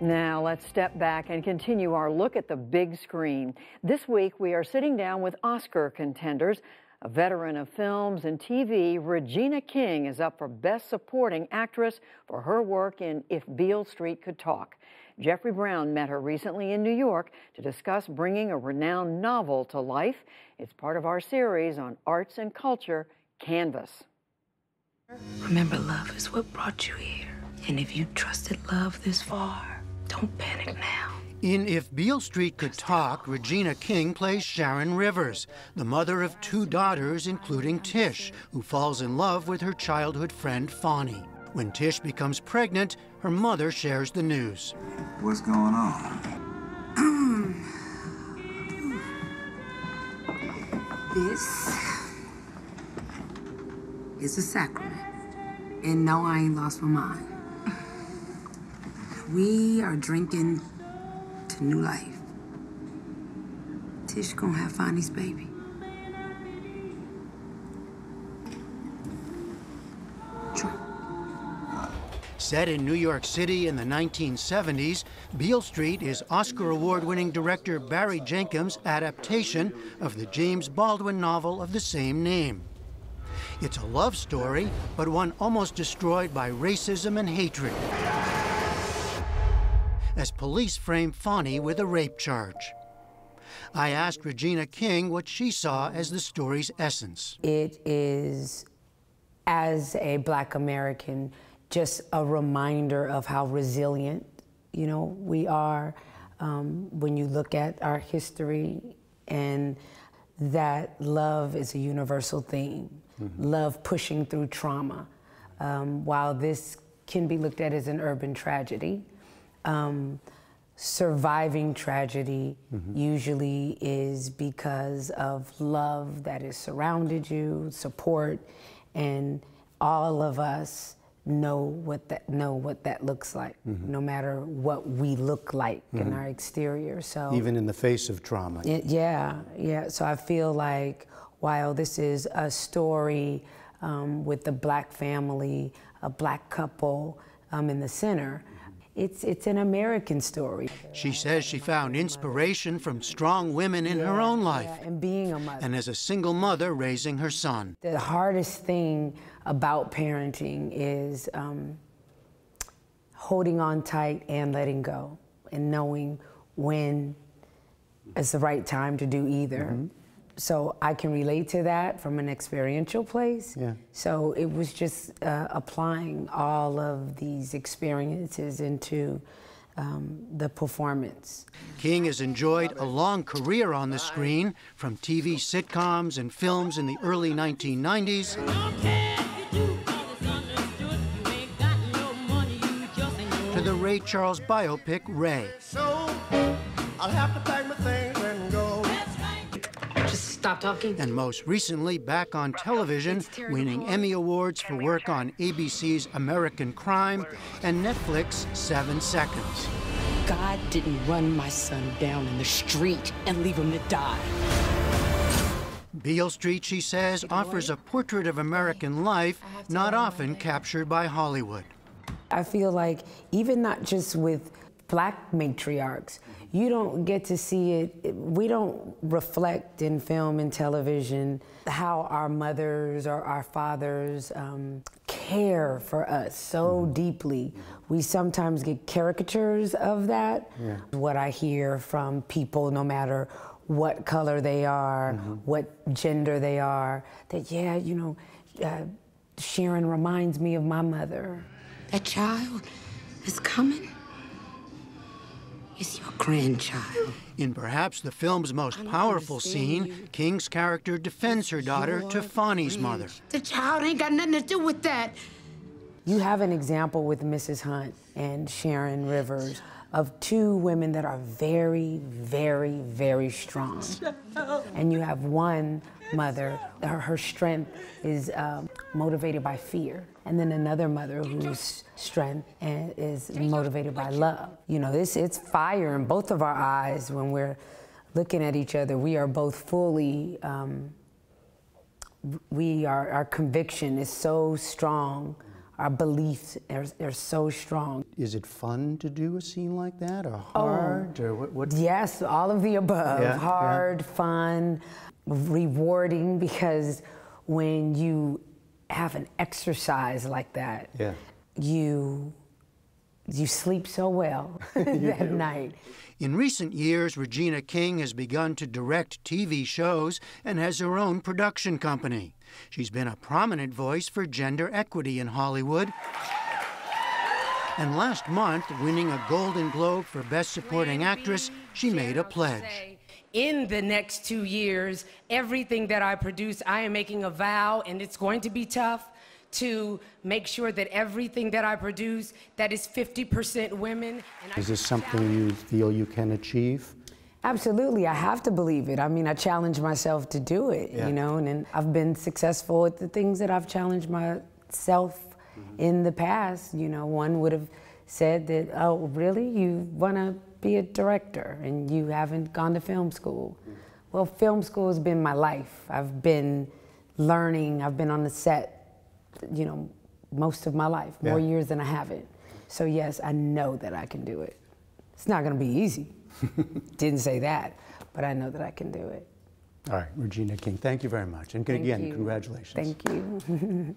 Now let's step back and continue our look at the big screen. This week we are sitting down with Oscar contenders. A veteran of films and TV, Regina King is up for Best Supporting Actress for her work in If Beale Street Could Talk. Jeffrey Brown met her recently in New York to discuss bringing a renowned novel to life. It's part of our series on arts and culture, Canvas. Remember, love is what brought you here. And if you trusted love this far, don't panic now. In If Beale Street Could Talk, Regina King plays Sharon Rivers, the mother of 2 daughters, including Tish, who falls in love with her childhood friend, Fonnie. When Tish becomes pregnant, her mother shares the news. What's going on? This is a sacrament. And no, I ain't lost my mind. We are drinking to new life. Tish gonna have Fonnie's baby. Drink. Set in New York City in the 1970s, Beale Street is Oscar Award-winning director Barry Jenkins' adaptation of the James Baldwin novel of the same name. It's a love story, but one almost destroyed by racism and hatred, as police frame Fonnie with a rape charge. I asked Regina King what she saw as the story's essence. It is, as a Black American, just a reminder of how resilient, we are when you look at our history, and that love is a universal theme. Love pushing through trauma. While this can be looked at as an urban tragedy, surviving tragedy usually is because of love that has surrounded you, support, and all of us know what that looks like, no matter what we look like in our exterior. So even in the face of trauma. Yeah. So I feel like while this is a story with the Black family, a Black couple in the center, it's an American story. She says she found inspiration from strong women in her own life, and being a mother, and as a single mother raising her son. The hardest thing about parenting is holding on tight and letting go, and knowing when it's the right time to do either. So I can relate to that from an experiential place. So it was just applying all of these experiences into the performance. King has enjoyed a long career on the screen, from TV sitcoms and films in the early 1990s to the Ray Charles biopic, Ray. So I'll have to pack my things and go. Stop talking. And most recently, back on television, winning Emmy Awards for work on ABC's American Crime and Netflix 7 Seconds. God didn't run my son down in the street and leave him to die. Beale Street, she says, offers a portrait of American life not often captured by Hollywood. I feel like even not just with Black matriarchs, you don't get to see it. We don't reflect in film and television how our mothers or our fathers care for us so deeply. We sometimes get caricatures of that. What I hear from people, no matter what color they are, what gender they are, that, Sharon reminds me of my mother. That child is coming. It's your grandchild. In perhaps the film's most powerful scene, King's character defends her daughter to Fonnie's mother. The child ain't got nothing to do with that. You have an example with Mrs. Hunt and Sharon Rivers of 2 women that are very, very, very strong. And you have one mother, her strength is motivated by fear. And then another mother whose strength is motivated by love. It's fire in both of our eyes when we're looking at each other. We are both fully, our conviction is so strong our beliefs are so strong. Is it fun to do a scene like that, or hard, or what? Yes, all of the above. Yeah, Hard, fun, rewarding, because when you have an exercise like that, you sleep so well that night. In recent years, Regina King has begun to direct TV shows and has her own production company. She's been a prominent voice for gender equity in Hollywood. And last month, winning a Golden Globe for Best Supporting Actress, she made a pledge. In the next 2 years, everything that I produce, I am making a vow, and it's going to be tough, to make sure that everything that I produce, that is 50% women. Is this something you feel you can achieve? Absolutely, I have to believe it. I mean, I challenge myself to do it, you know, and I've been successful at the things that I've challenged myself in the past. You know, one would have said that, oh, really? You want to be a director and you haven't gone to film school? Well, film school has been my life. I've been learning, I've been on the set, you know, most of my life, more years than I haven't. So yes, I know that I can do it. It's not going to be easy. Didn't say that, but I know that I can do it. All right, Regina King, thank you very much. And again, congratulations. Thank you.